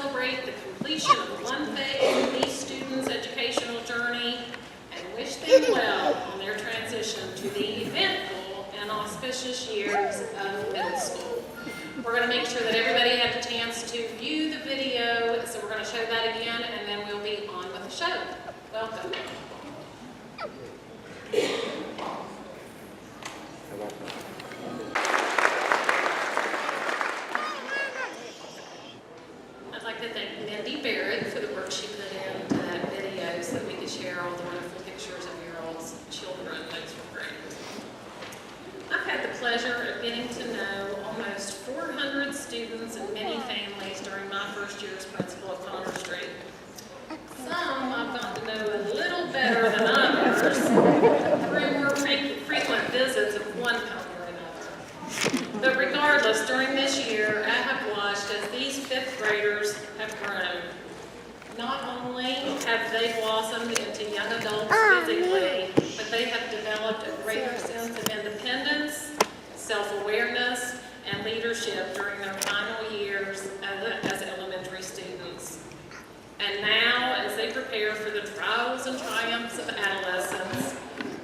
celebrate the completion of one phase of these students' educational journey and wish them well on their transition to the eventful and auspicious years of middle school. We're going to make sure that everybody had a chance to view the video, so we're going to show that again, and then we'll be on with the show. Welcome. I'd like to thank Mindy Barrett for the work she put into that video so that we could share all the wonderful pictures of your all's children. Those were great. I've had the pleasure of getting to know almost 400 students and many families during my first year as principal at Connor Street. Some I've gotten to know a little better than others through more frequent visits of one kind or another. But regardless, during this year, I have watched as these fifth graders have grown. Not only have they blossomed into young adults physically, but they have developed a greater sense of independence, self-awareness, and leadership during their final years as elementary students. And now, as they prepare for the trials and triumphs of adolescence,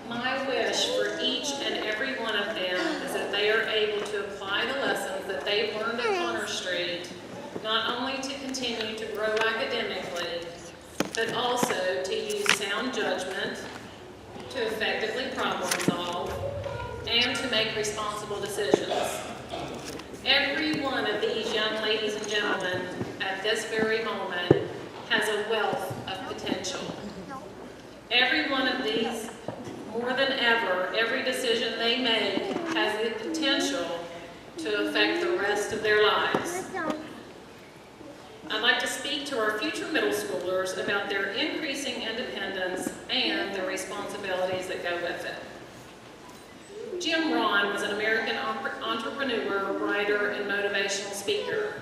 my wish for each and every one of them is that they are able to apply the lessons that they've learned at Connor Street, not only to continue to grow academically, but also to use sound judgment, to effectively problem solve, and to make responsible decisions. Every one of these young ladies and gentlemen at this very moment has a wealth of potential. Every one of these, more than ever, every decision they make has the potential to affect the rest of their lives. I'd like to speak to our future middle schoolers about their increasing independence and the responsibilities that go with it. Jim Rohn was an American entrepreneur, writer, and motivational speaker.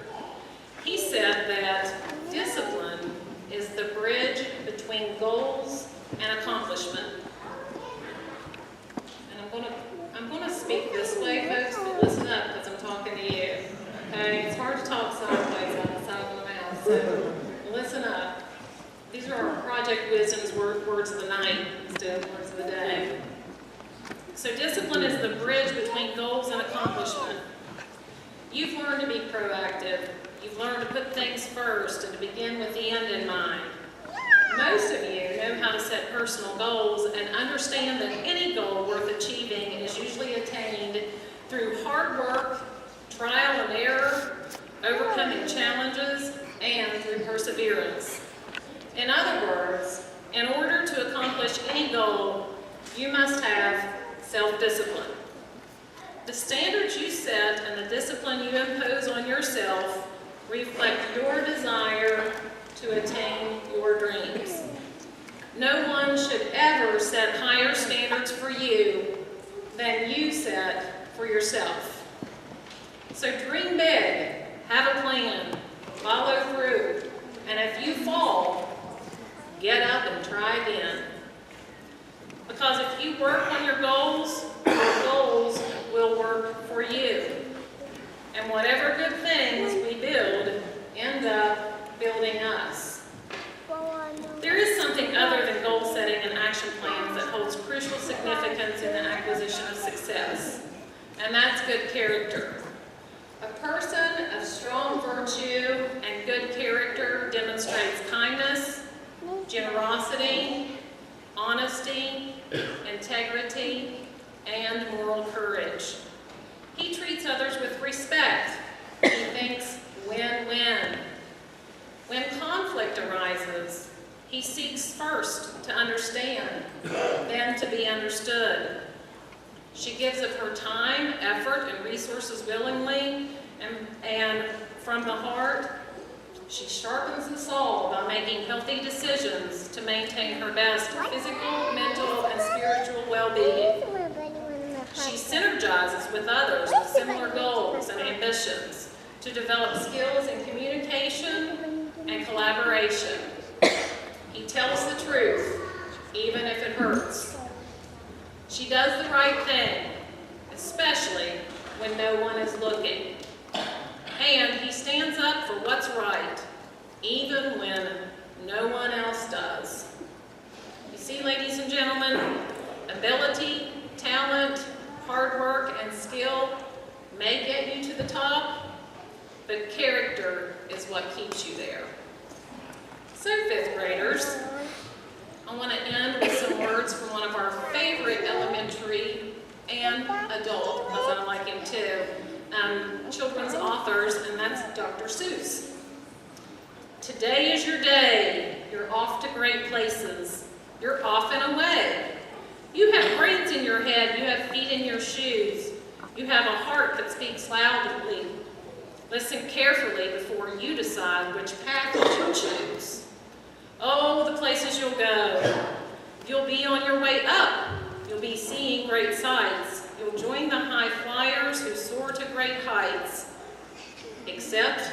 He said that discipline is the bridge between goals and accomplishment. And I'm going to speak this way, folks, but listen up because I'm talking to you. Okay? It's hard to talk sideways on the side of my mouth, so listen up. These are our Project Wisdom's words of the night instead of words of the day. So discipline is the bridge between goals and accomplishment. You've learned to be proactive. You've learned to put things first and to begin with the end in mind. Most of you know how to set personal goals and understand that any goal worth achieving is usually attained through hard work, trial and error, overcoming challenges, and through perseverance. In other words, in order to accomplish any goal, you must have self-discipline. The standards you set and the discipline you impose on yourself reflect your desire to attain your dreams. No one should ever set higher standards for you than you set for yourself. So dream big, have a plan, follow through, and if you fall, get up and try again. Because if you work on your goals will work for you. And whatever good things we build end up building us. There is something other than goal setting and action plans that holds crucial significance in the acquisition of success, and that's good character. A person of strong virtue and good character demonstrates kindness, generosity, honesty, integrity, and moral courage. He treats others with respect. He thinks win-win. When conflict arises, he seeks first to understand, then to be understood. She gives of her time, effort, and resources willingly, and from the heart, she sharpens the saw by making healthy decisions to maintain her best physical, mental, and spiritual well-being. She synergizes with others with similar goals and ambitions to develop skills in communication and collaboration. He tells the truth, even if it hurts. She does the right thing, especially when no one is looking. And he stands up for what's right, even when no one else does. You see, ladies and gentlemen, ability, talent, hard work, and skill may get you to the top, but character is what keeps you there. So, fifth graders, I want to end with some words from one of our favorite elementary and adult, because I like him too, children's authors, and that's Dr. Seuss. Today is your day. You're off to great places. You're off and away. You have brains in your head. You have feet in your shoes. You have a heart that speaks loudly. Listen carefully before you decide which path you should choose. Oh, the places you'll go. You'll be on your way up. You'll be seeing great sights. You'll join the high flyers who soar to great heights. Except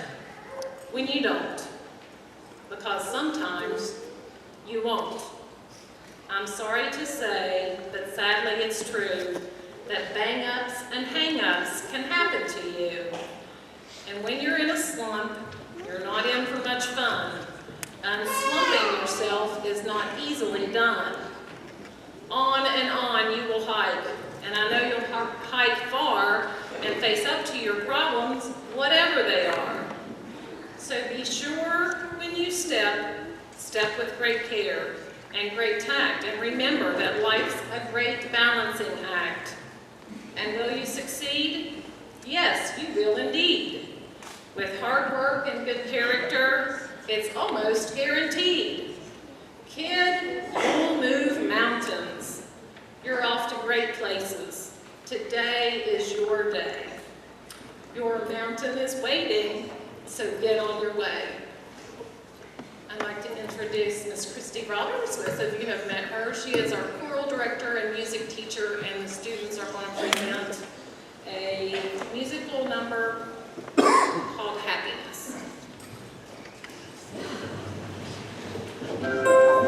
when you don't. Because sometimes you won't. I'm sorry to say, but sadly it's true, that bang-ups and hang-ups can happen to you. And when you're in a slump, you're not in for much fun. Unslumping yourself is not easily done. On and on you will hike, and I know you'll hike far and face up to your problems, whatever they are. So be sure when you step with great care and great tact, and remember that life's a great balancing act. And will you succeed? Yes, you will indeed. With hard work and good character, it's almost guaranteed. Kid, you'll move mountains. You're off to great places. Today is your day. Your mountain is waiting, so get on your way. I'd like to introduce Miss Christy Roberts. Most of you have met her. She is our choral director and music teacher, and the students are going to present a musical number called Happiness. Happiness.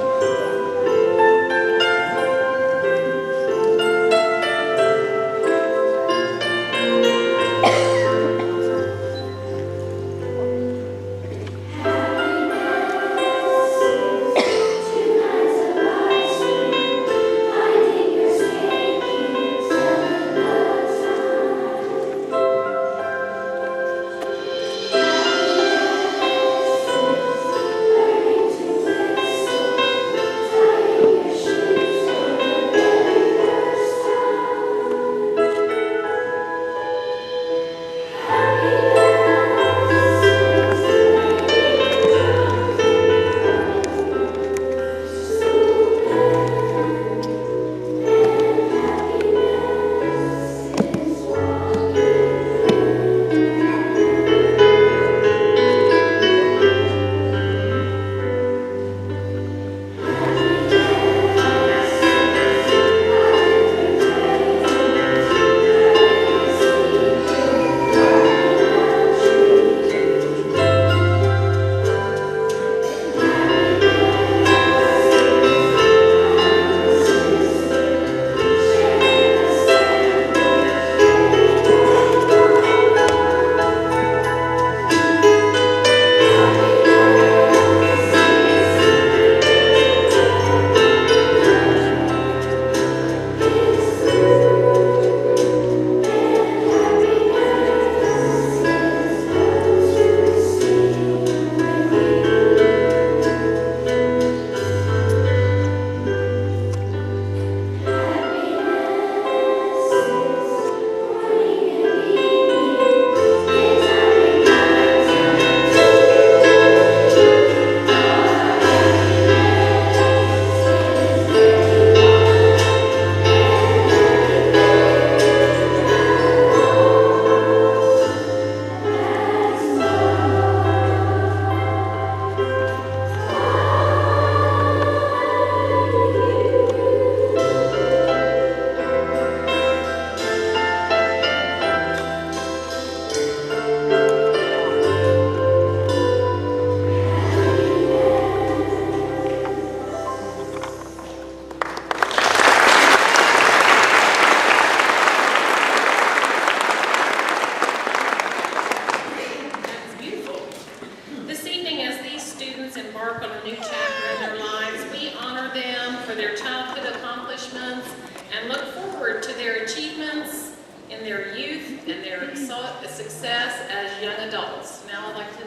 for their childhood accomplishments and look forward to their achievements in their youth and their success as young adults. Now I'd like to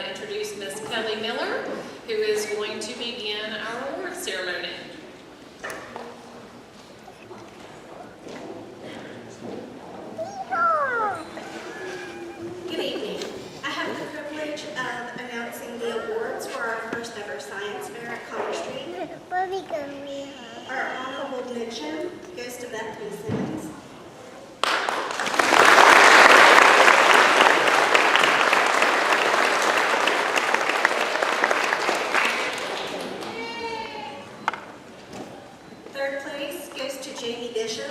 introduce Miss Kelly Miller, who is going to begin our award ceremony. Good evening. I have the privilege of announcing the awards for our first ever science fair at College Street. Our honorable mention goes to Bethany Simmons. Third place goes to Jamie Bishop.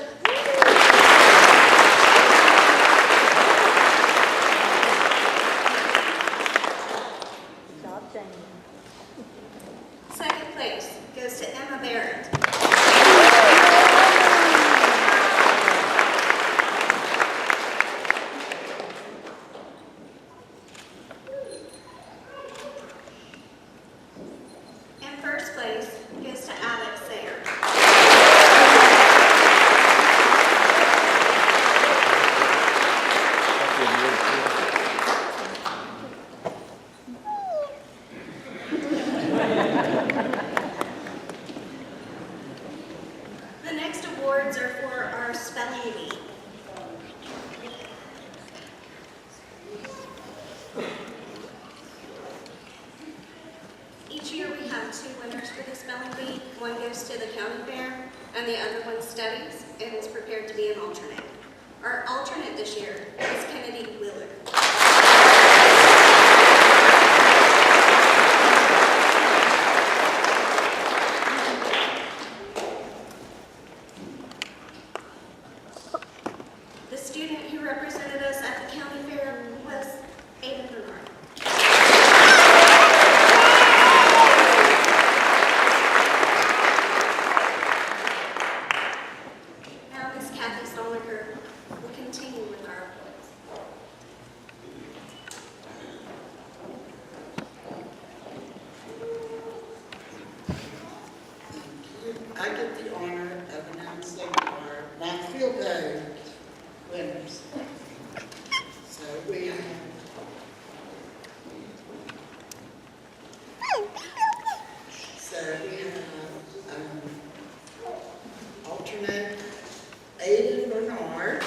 Second place goes to Emma Barrett. And first place goes to Alex Sayre. The next awards are for our spelling bee. Each year we have two winners for the spelling bee. One goes to the county fair and the other one studies and is prepared to be an alternate. Our alternate this year is Kennedy Willard. The student who represented us at the county fair was Aiden Bernard. Now Miss Kathy Stoliker will continue with our awards. I get the honor of announcing our Field Day winners. So we have alternate Aiden Bernard.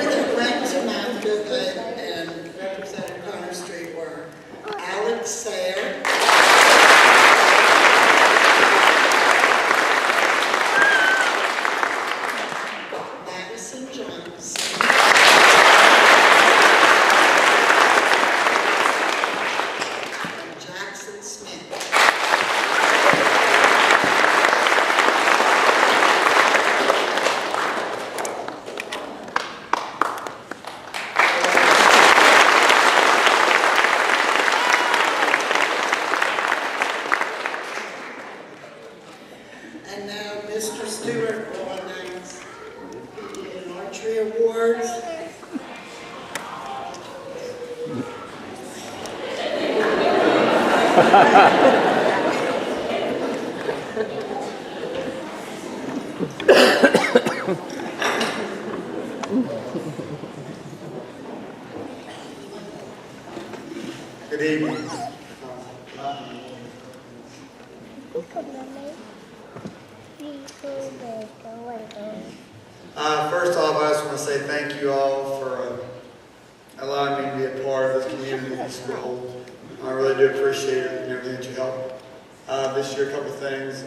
That went to Methodist and represented Connor Street were Alex Sayre, Madison Johnson, and Jackson Smith. And now Mr. Stewart will announce the archery awards. Good evening. First off, I just want to say thank you all for allowing me to be a part of this community, this school. I really do appreciate it and everything that you helped. This year, a couple of things.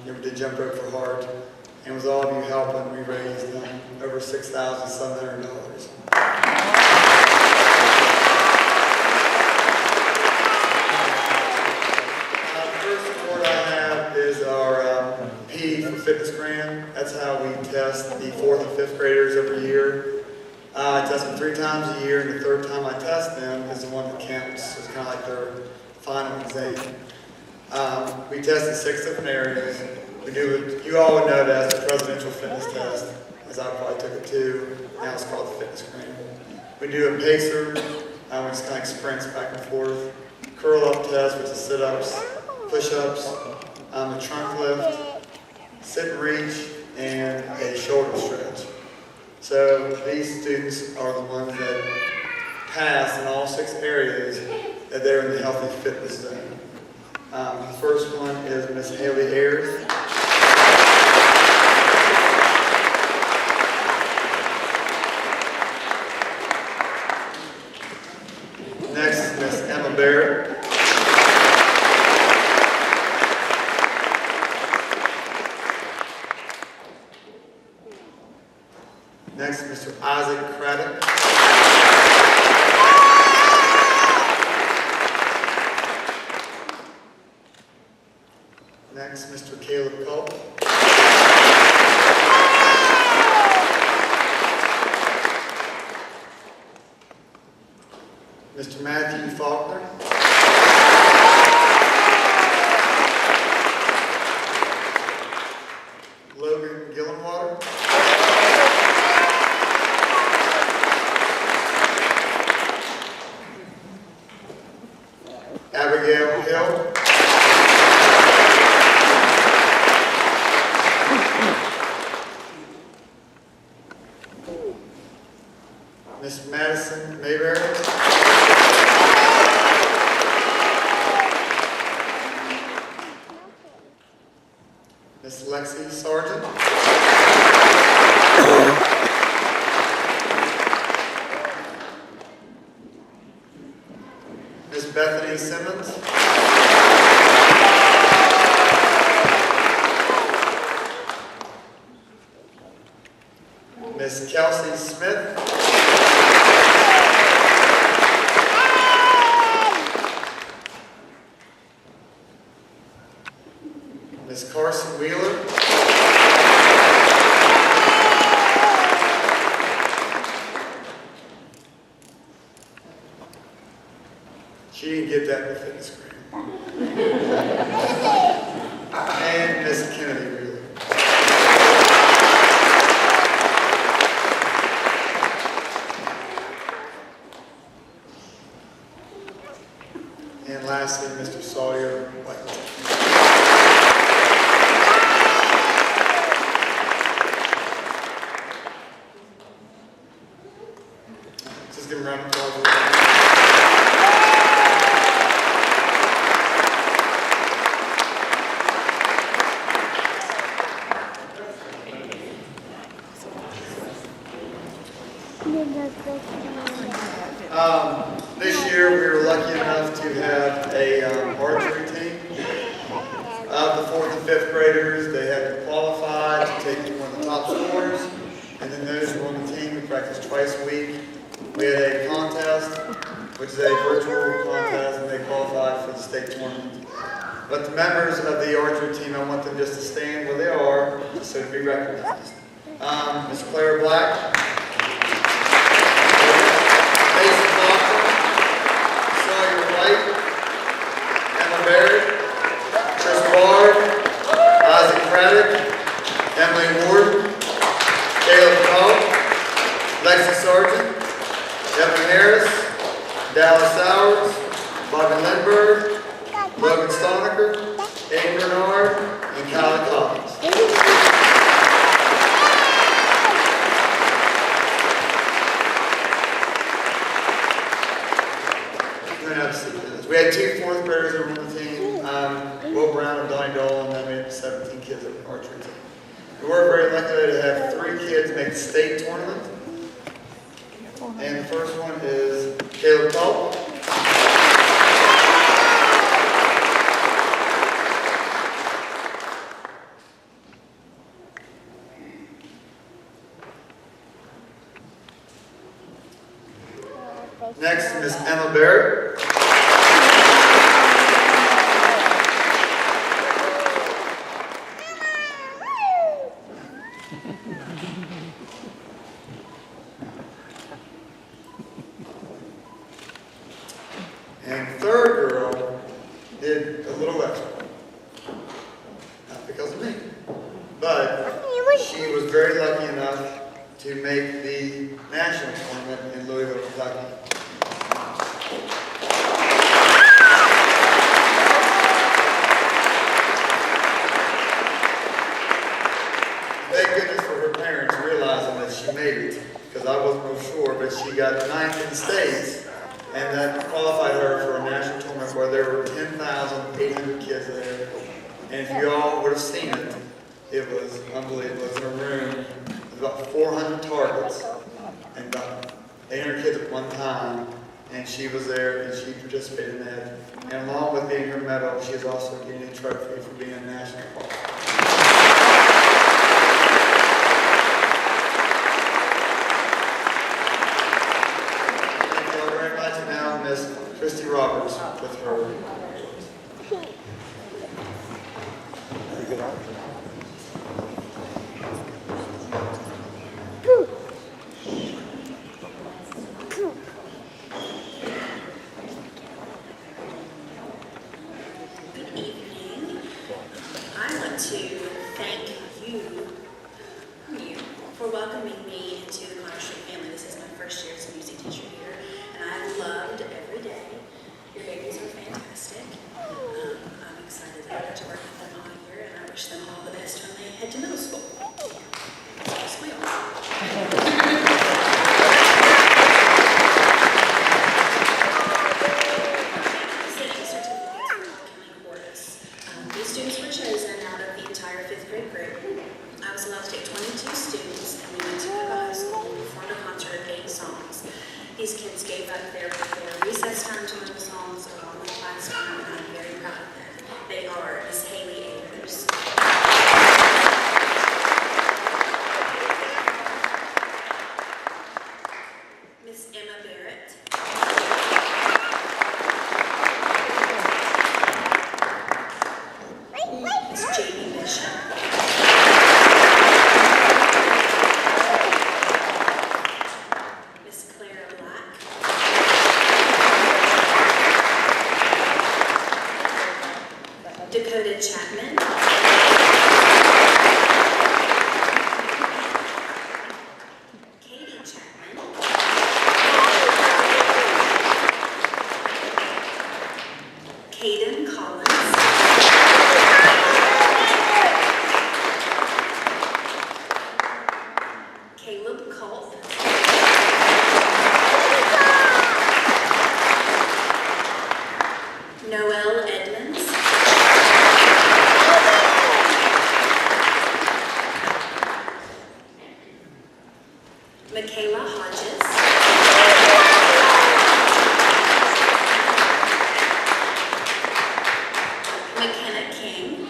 We did jump rope for heart, and with all of you helping, we raised over $6,700. The first award I have is our P for Fitness Grant. That's how we test the 4th and 5th graders every year. I test them 3 times a year, and the 3rd time I test them is the one that counts. It's kind of like their final exam. We tested 6 different areas. We do, you all would know that as the presidential fitness test, as I probably took it too. Now it's called the fitness grant. We do a pacer, which is kind of sprints back and forth. Curl up test, which is sit-ups, push-ups, a trunk lift, sit and reach, and a shoulder stretch. So these students are the ones that pass in all 6 areas that they're in the healthy fitness zone. The first one is Miss Haley Ayers. Next is Miss Emma Barrett. Next, Mr. Isaac Craddock. Next, Mr. Caleb Culp. Mr. Matthew Faulkner. Logan Gillenwater. Abigail Hill. Miss Madison Mayberry. Miss Lexi Sargent. Miss Bethany Simmons. Miss Kelsey Smith. Miss Carson Wheeler. She didn't get that in the fitness grant. And Miss Kennedy Wheeler. And lastly, Mr. Sawyer White. Just give him a round of applause. This year we were lucky enough to have a archery team. Of the 4th and 5th graders, they had to qualify to take one of the top scorers. And then those who were on the team, we practiced twice a week. We had a contest, which is a virtual contest, and they qualified for the state tournament. But the members of the archery team, I want them just to stand where they are, just so to be recognized. Ms. Claire Black. Mason Faulkner, Sawyer White, Emma Barrett, Chris Bard, Isaac Craddock, Emily Ward, Caleb Culp, Lexi Sargent, Evan Harris, Dallas Sowers, Bobby Lindbergh, Logan Stoniker, Aiden Bernard, and Kylie Collins. We had 2 4th graders over on the team, Will Brown and Donnie Dole, and then we had 17 kids over the archery team. We were very lucky to have 3 kids make the state tournament. And the first one is Caleb Culp. Next, Miss Emma Barrett. And third girl did a little extra. Not because of me, but she was very lucky enough to make the national tournament in Louisville, Kentucky. Thank goodness for her parents realizing that she made it, because I wasn't real sure, but she got 9th in the States, and that qualified her for a national tournament where there were 10,800 kids there. And if you all would have seen it, it was unbelievable. It was in a room with about 400 targets and about 800 kids at one time, and she was there and she participated in that. And along with getting her medal, she is also getting a trophy for being a national qualifier. Miss Christy Roberts with her. Good evening. I want to thank you for welcoming me into the Connor Street family. This is my first year as a music teacher here, and I loved every day. Your babies are fantastic. I'm excited that I got to work with them all year, and I wish them all the best when they head to middle school. Yes, we are. Sitting certificates for the County Chorus. These students were chosen out of the entire 5th grade group. I was allowed to take 22 students, and we went to Cocoa High School and performed a concert of 8 songs. These kids gave up their recess time to learn the songs along with class time, and I'm very proud of them. They are Miss Haley Ayers, Miss Emma Barrett, Miss Jamie Bishop, Miss Clara Black, Dakota Chapman, Katie Chapman, Caden Collins, Caleb Culp, Noelle Edmonds, Michaela Hodges, McKenna King,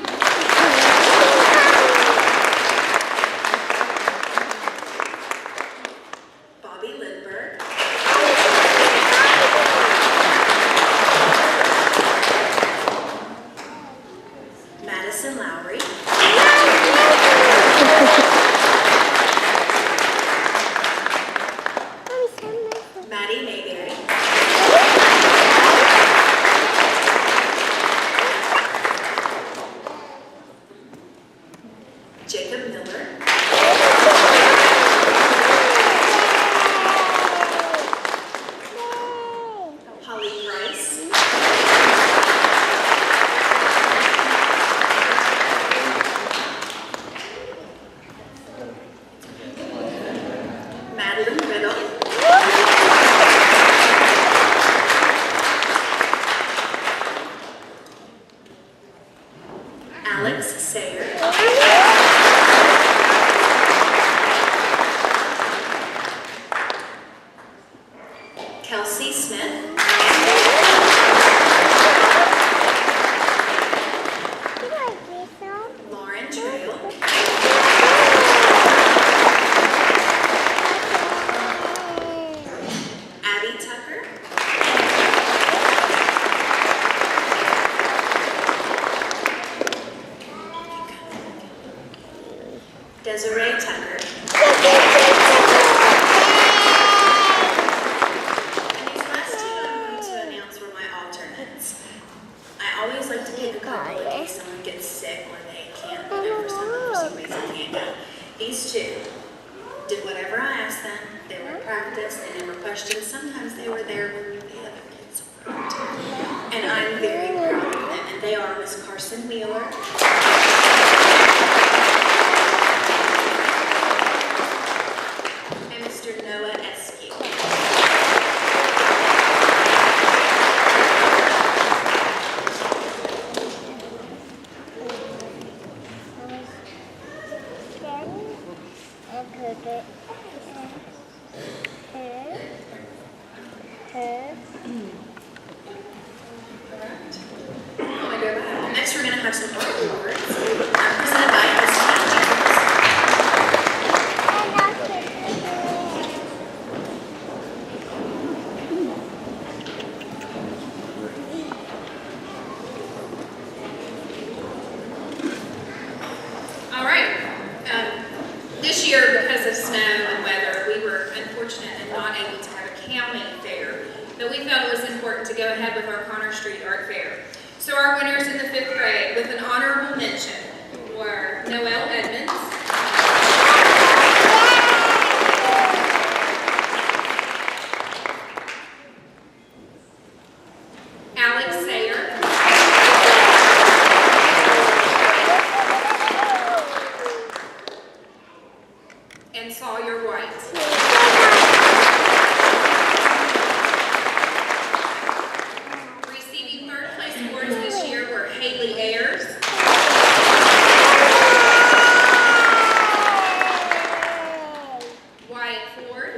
Bobby Lindbergh, Madison Lowry, did whatever I asked them. They were at practice, they never questioned. Sometimes they were there when the other kids weren't. And I'm very proud of them. And they are Miss Carson Wheeler, and Mr. Noah Eskew. Next, we're going to have some art awards presented by Ms. All right. This year, because of snow and weather, we were unfortunate and not able to have a county fair, but we felt it was important to go ahead with our Connor Street Art Fair. So our winners in the 5th grade with an honorable mention were Noelle Edmonds, Alex Sayer, and Sawyer White. Receiving 3rd place awards this year were Haley Ayers, Wyatt Ford,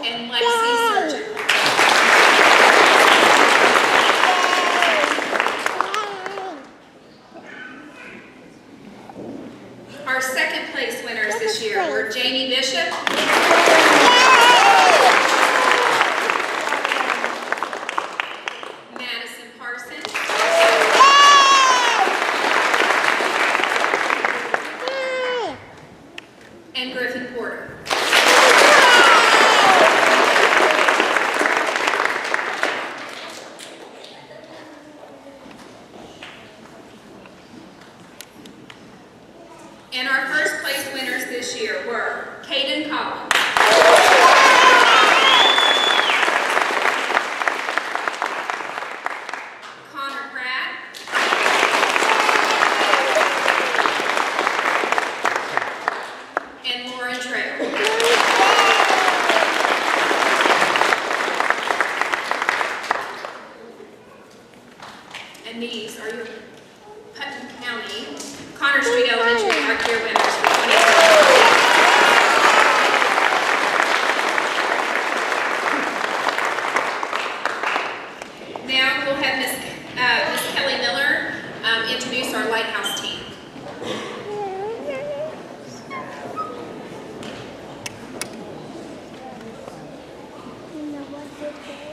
and Lexi Surgeon. Our 2nd place winners this year were Jamie Bishop, Madison Parsons, and Griffin Porter. And our 1st place winners this year were Caden Collins, Connor Pratt, and Lauren Trail. And these are your Putnam County Connor Street Elementary Art Fair winners for 2020. Now we'll have Miss Kelly Miller introduce our Lighthouse team.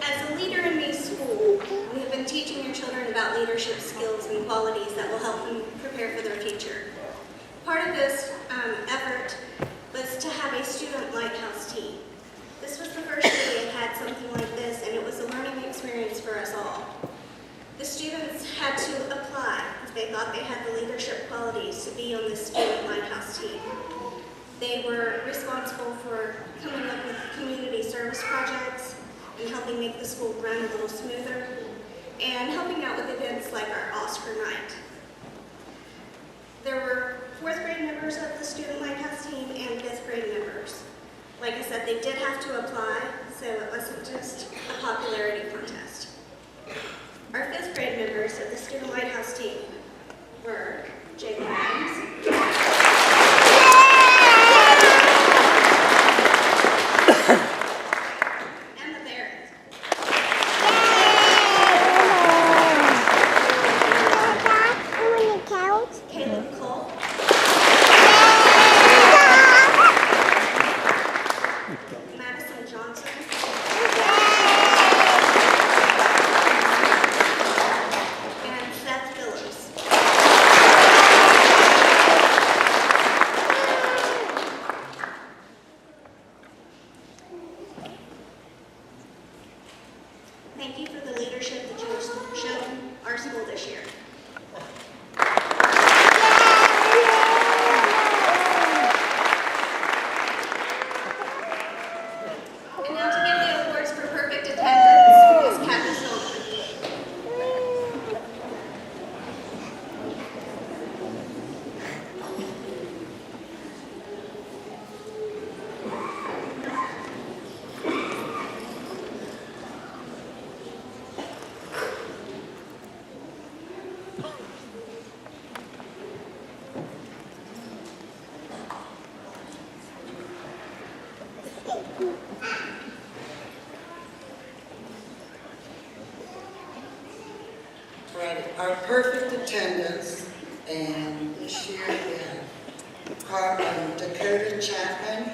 As a leader in these schools, we have been teaching your children about leadership skills and qualities that will help them prepare for their future. Part of this effort was to have a student lighthouse team. This was the first year we had had something like this, and it was a learning experience for us all. The students had to apply if they thought they had the leadership qualities to be on this student lighthouse team. They were responsible for coming up with community service projects and helping make the school run a little smoother, and helping out with events like our Oscar night. There were 4th grade members of the student lighthouse team and 5th grade members. Like I said, they did have to apply, so it wasn't just a popularity contest. Our 5th grade members of the student lighthouse team were Jake Adams, Emma Barrett, Caleb Cole, Madison Johnson, and Seth Phillips. attendance, and this year we have Dakota Chapman,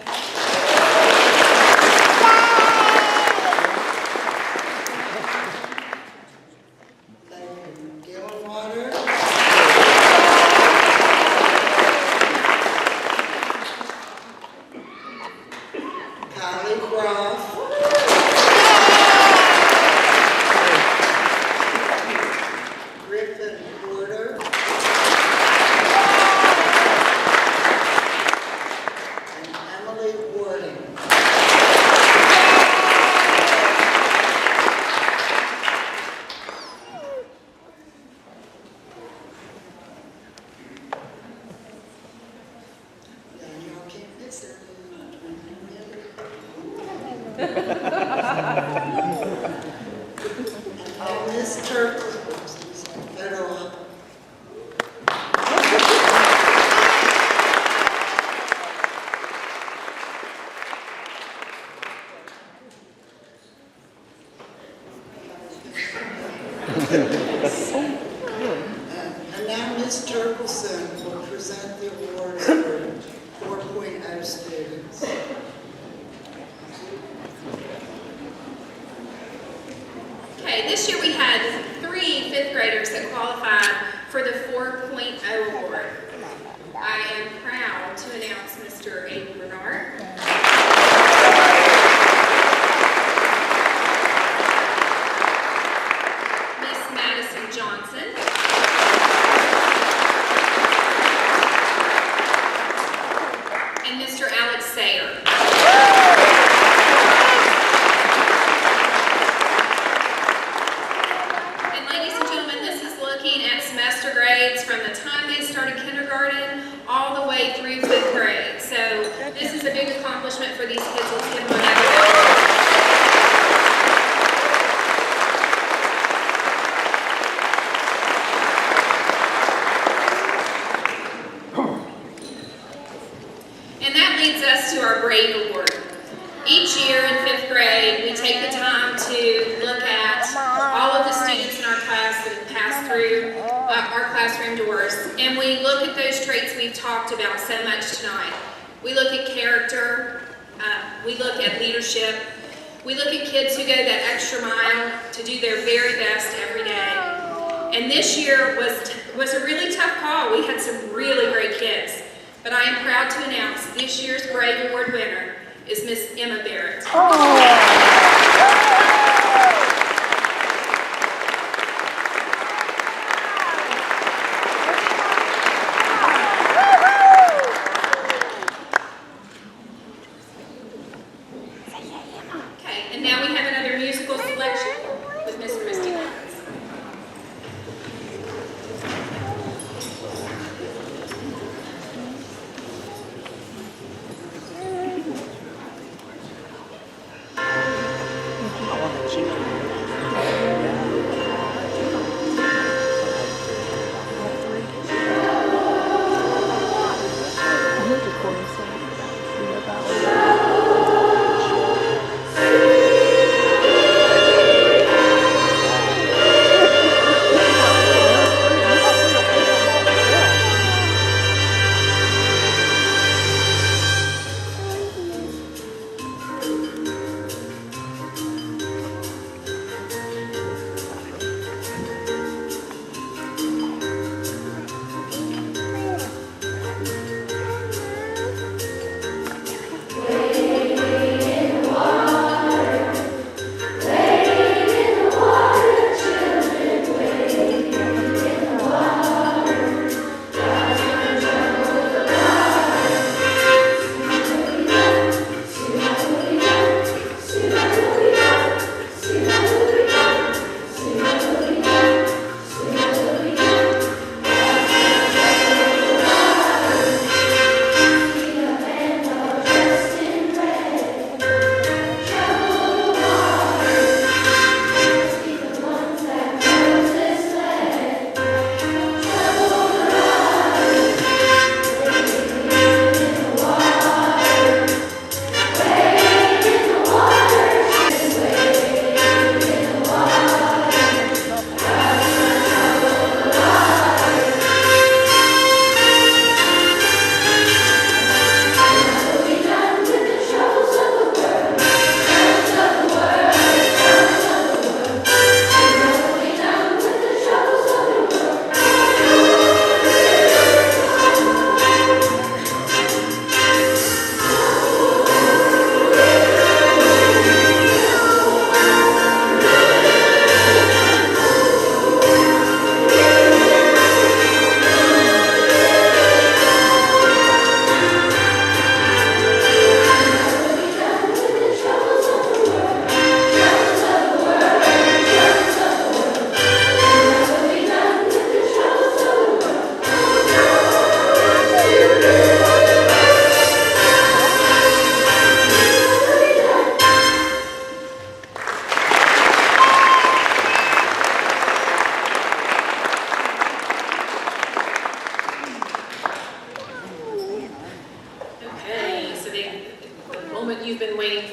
Lynn Gilwater, Kylie Groff, Griffin Porter, and Emily Warding. Yeah, y'all can't miss it. And Miss Turkle, photo op. And now Ms. Turkleson will present the awards for 4.0 students. Okay, this year we had 3 fifth graders that qualified for the 4.0 award. I am proud to announce Mr. Aiden Bernard, Miss Madison Johnson, and Mr. Alex Sayer. And ladies and gentlemen, this is looking at semester grades from the time they started kindergarten all the way through 5th grade. So this is a big accomplishment for these kids. Let's give them another round. And that leads us to our Brave Award. Each year in 5th grade, we take the time to look at all of the students in our class that have passed through our classroom doors, and we look at those traits we've talked about so much tonight. We look at character, we look at leadership, we look at kids who go that extra mile to do their very best every day. And this year was a really tough call. We had some really great kids, but I am proud to announce this year's Brave Award winner is Miss Emma Barrett. Okay, and now we have another musical selection with Miss Christy Lance.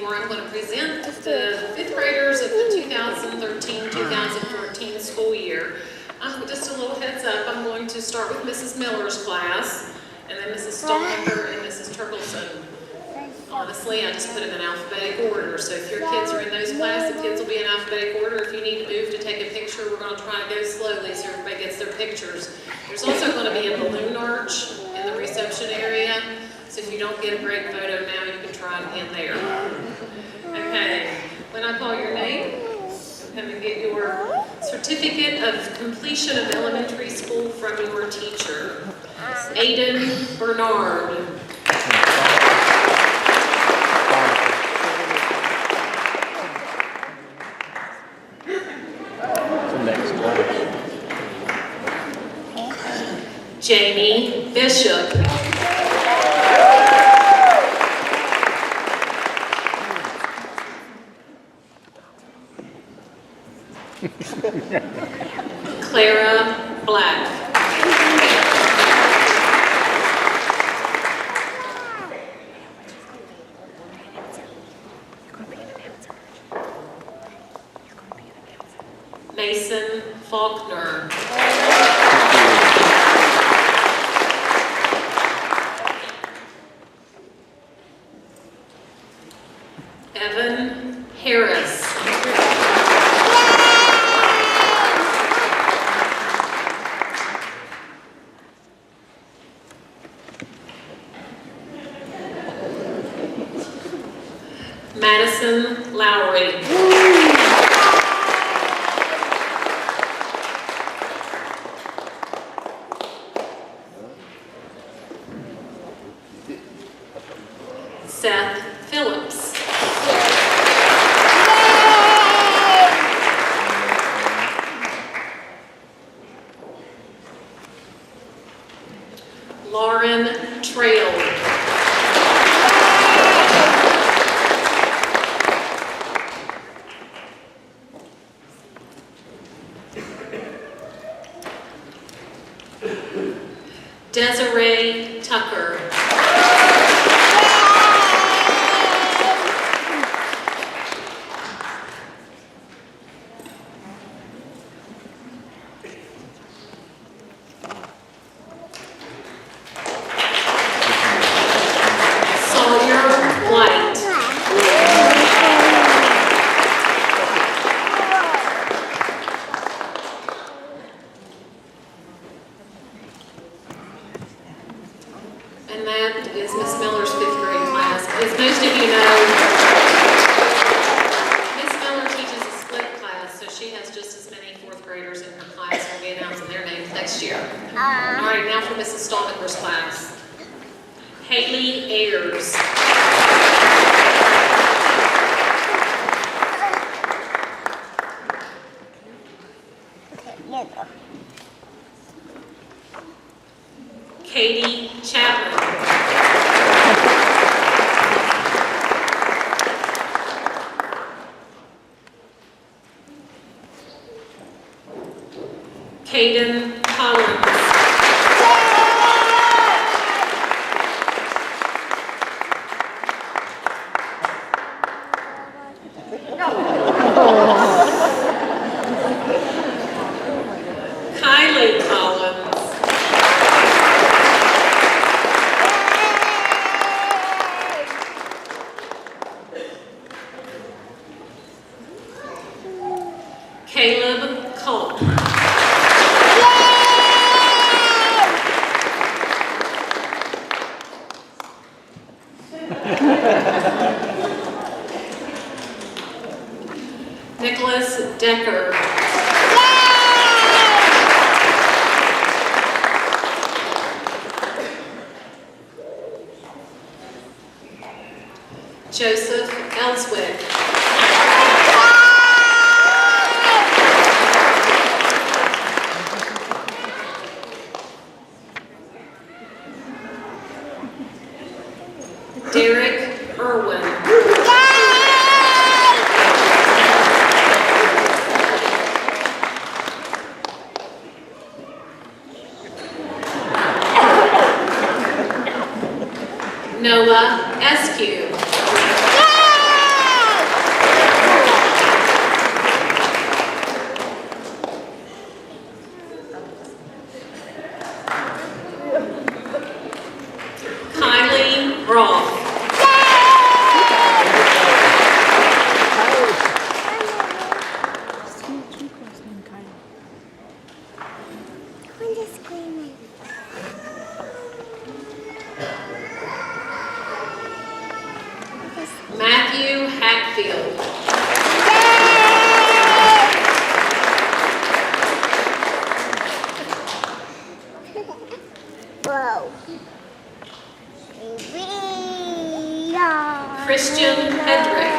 where I'm going to present the fifth graders of the 2013-2014 school year. Just a little heads up, I'm going to start with Mrs. Miller's class, and then Mrs. Stallmacher and Mrs. Turkleson. Honestly, I just put them in alphabetic order, so if your kids are in those classes, the kids will be in alphabetic order. If you need to move to take a picture, we're going to try and go slowly so everybody gets their pictures. There's also going to be a balloon arch in the reception area, so if you don't get a great photo now, you can try again there. Okay, when I call your name, come and get your certificate of completion of elementary school from your teacher. Aiden Bernard. Jamie Bishop. Clara Black. Mason Faulkner. Evan Harris. Madison Lowry. Seth Phillips. Lauren Trail. Desiree Tucker. And that is Miss Miller's fifth grade class. As most of you know, Miss Miller teaches a split class, so she has just as many fourth graders in her class. We'll be announcing their names next year. All right, now for Mrs. Stallmacher's class. Haley Ayers. Katie Chapman. Caden Collins. Kylie Collins. Caleb Culp. Nicholas Decker. Joseph Elswick. Derek Irwin. Noah Eskew. Matthew Hatfield. Christian Hedrick.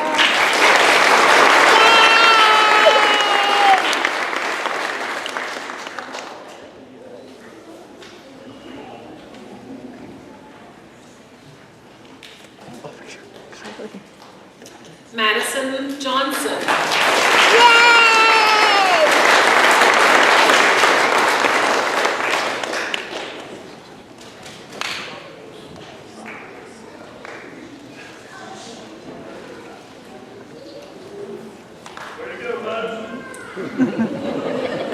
Madison Johnson.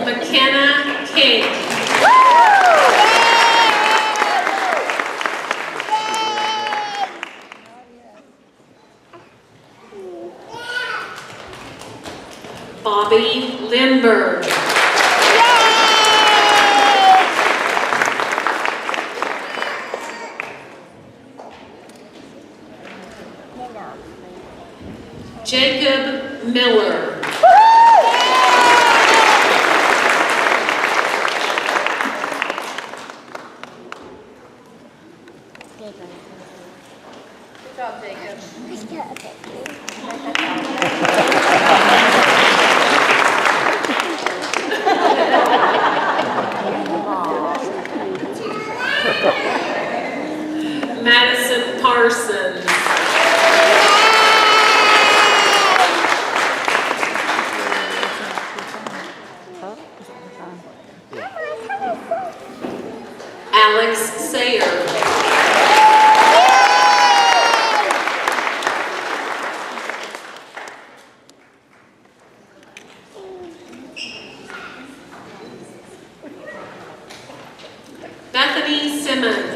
McKenna King. Bobby Lindbergh. Jacob Miller. Good job, Jacob. Madison Parsons. Alex Sayer. Bethany Simmons.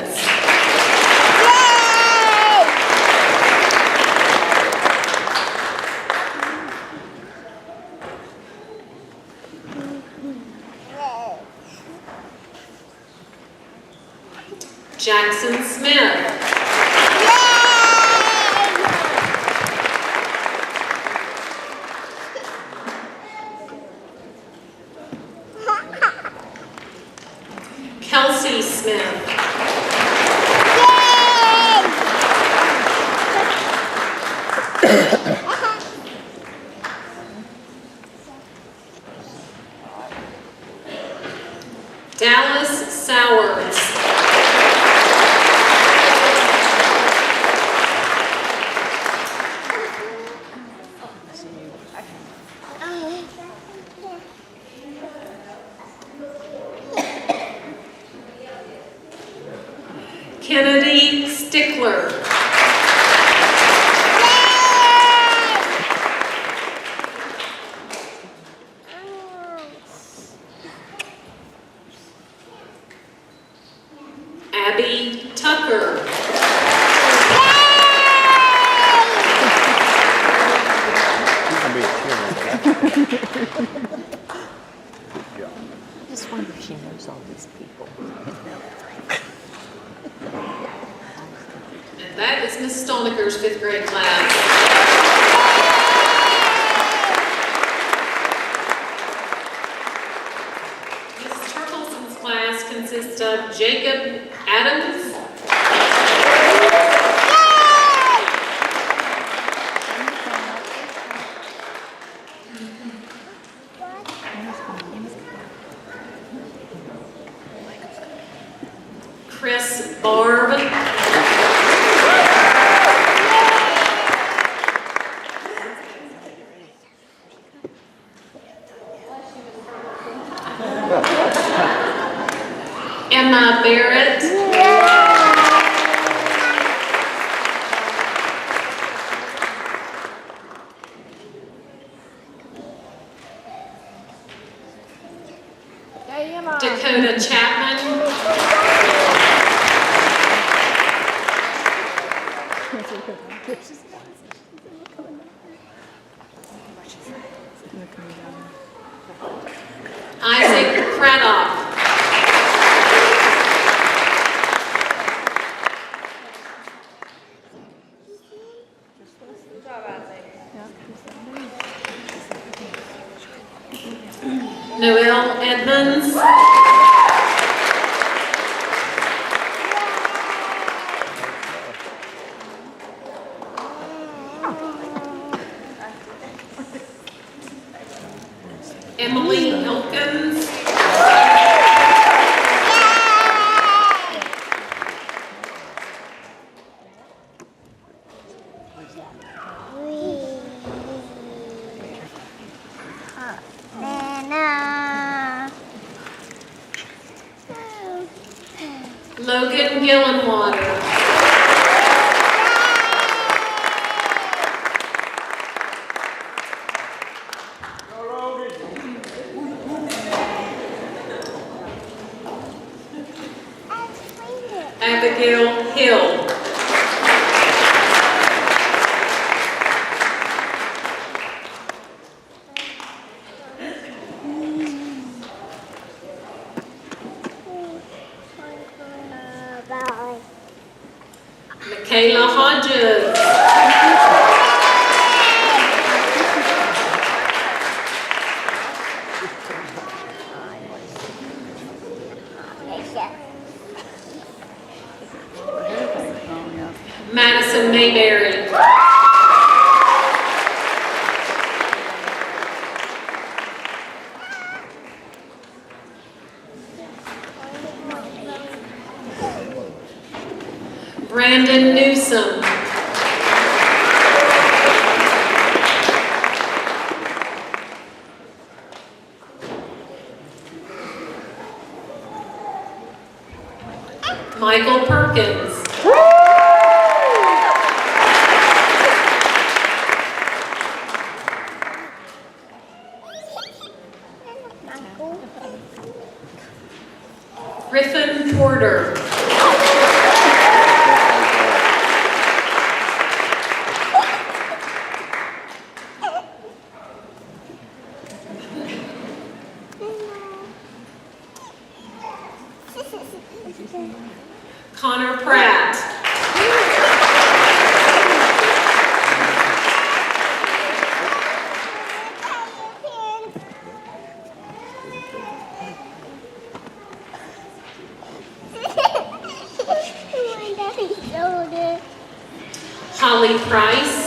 Jackson Smith. Kelsey Smith. Dallas Sowers. Kennedy Stickler. Abby Tucker. I just wonder if she knows all these people. And that is Miss Stoneker's 5th grade class. Mrs. Turtleson's class consists of Jacob Adams, Chris Barb, Emma Barrett, Dakota Chapman, Isaac Craddock, Noelle Edmonds. Emily Elkins. Logan Gillenwater. Abigail Hill. Michaela Hodges. Madison Mayberry. Brandon Newsom. Michael Perkins. Griffin Porter. Connor Pratt. Holly Price.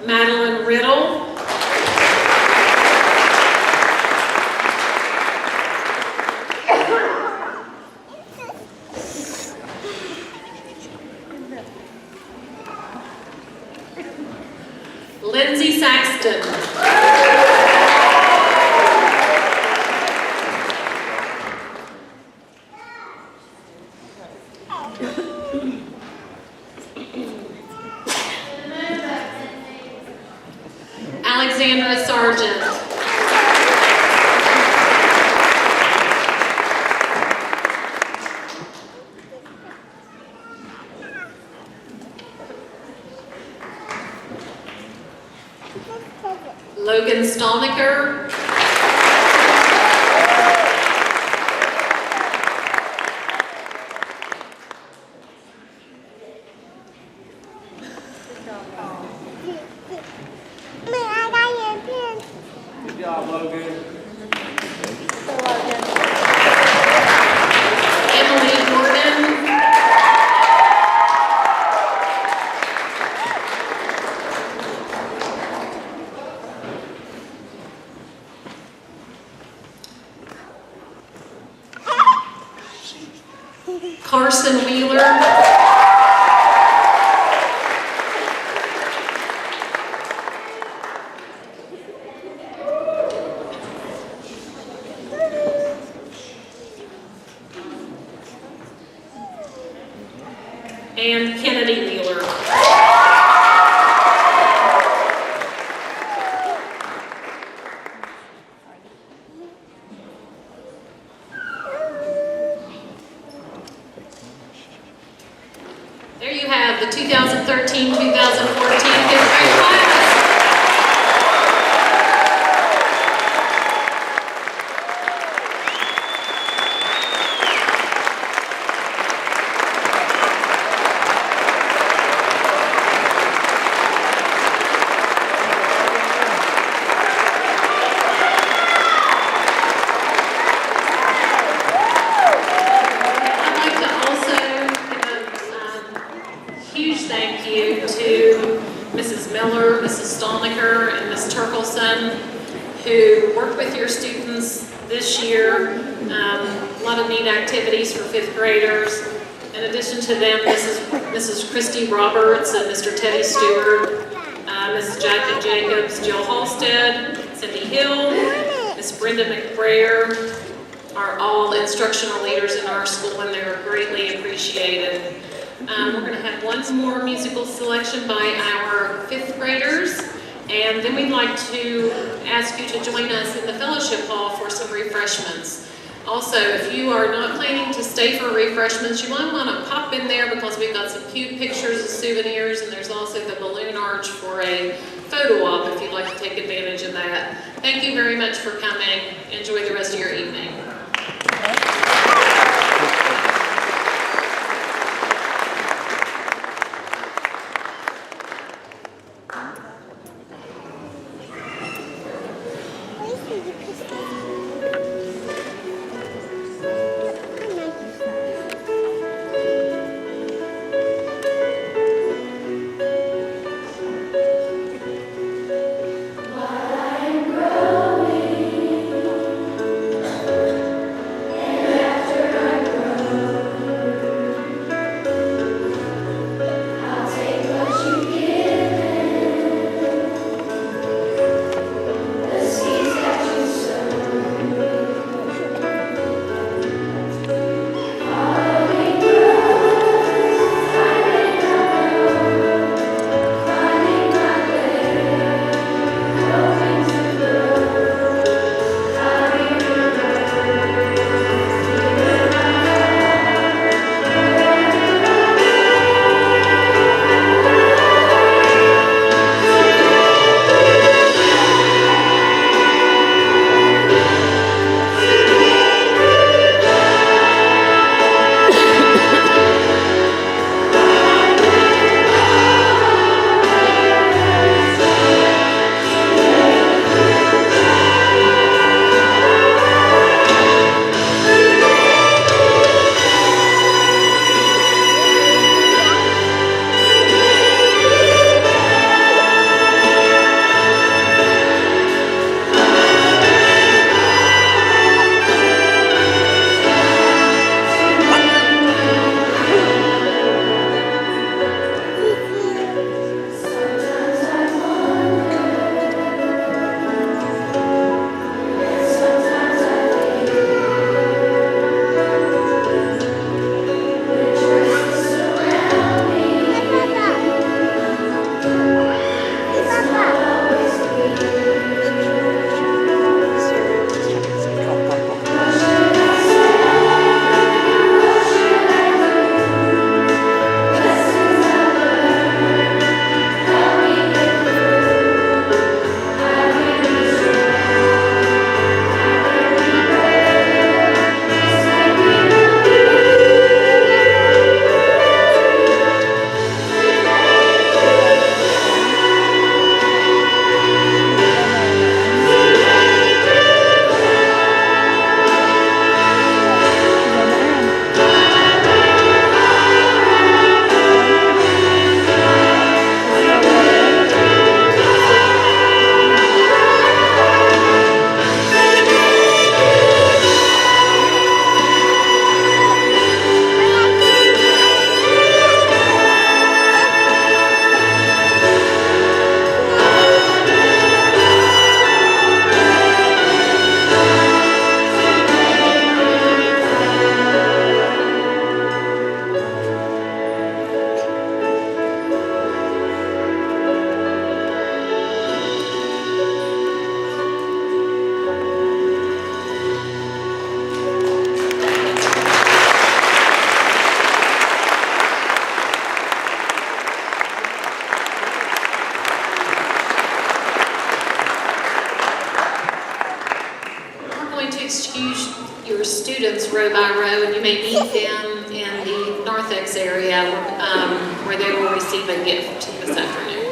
Madeline Riddle. Lindsay Saxton. Alexandra Sargent. Logan Stolniker. Good job, Logan. Emily Gordon. Carson Wheeler. And Kennedy Wheeler. There you have the 2013-2014 fifth grade class. Turkleson, who worked with your students this year. A lot of neat activities for 5th graders. In addition to them, Mrs. Christy Roberts and Mr. Teddy Stewart, Mrs. Jackie Jacobs, Jill Halstead, Cindy Hill, Miss Brenda McBrayer are all instructional leaders in our school, and they're greatly appreciated. We're going to have one more musical selection by our 5th graders, and then we'd like to ask you to join us in the fellowship hall for some refreshments. Also, if you are not planning to stay for refreshments, you might want to pop in there because we've got some cute pictures and souvenirs, and there's also the balloon arch for a photo op if you'd like to take advantage of that. Thank you very much for coming. Enjoy the rest of your evening. Row by row, and you may meet them in the narthex area where they will receive a gift this afternoon.